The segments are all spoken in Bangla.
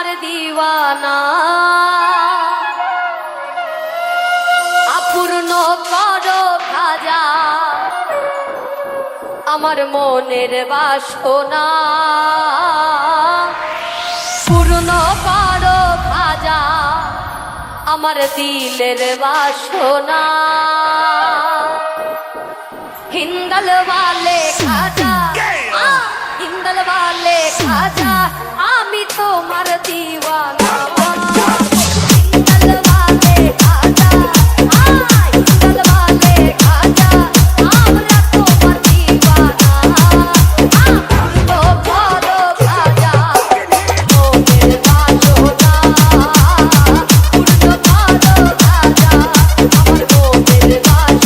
আমার দিওয়ানা আপূর্ণ করো খাজা আমার মনের বাসনা পূর্ণ করো খাজা আমার দিলের বাসনা हिंदल वाले खाजा हिंदल वाले खाजा आमी तोमार दीवाना हिंदल वाले खाजा हिंदल वाले खाजा आमरा तोमार दीवाना तो बड़ो खाजा मोनेर बासना पूर्ण बड़ो खाजा আমার মোনের বাসনা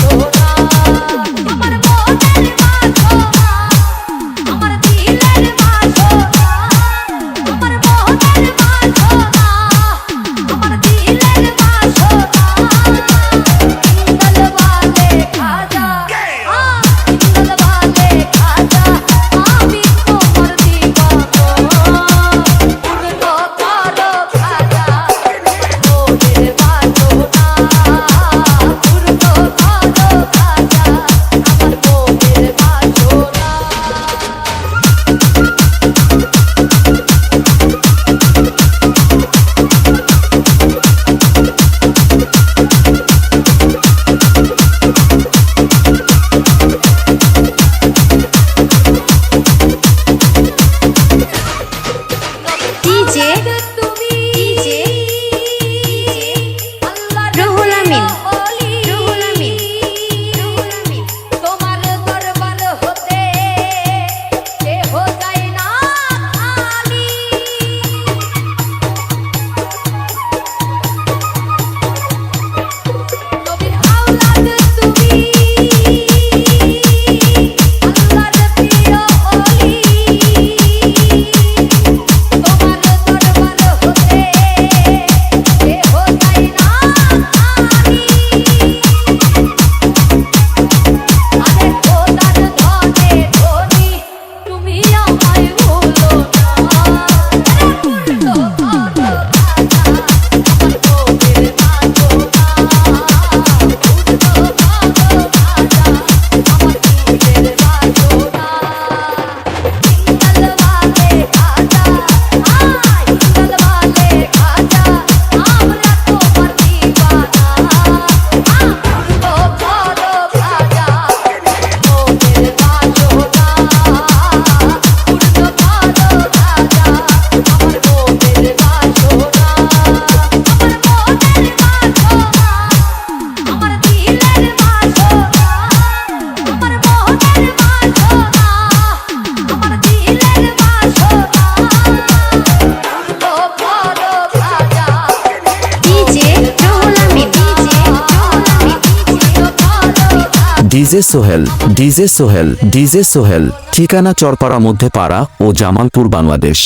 ডিজে সোহেল ঠিকানা চরপাড়া মধ্যপাড়া ও জামালপুর বাংলাদেশ।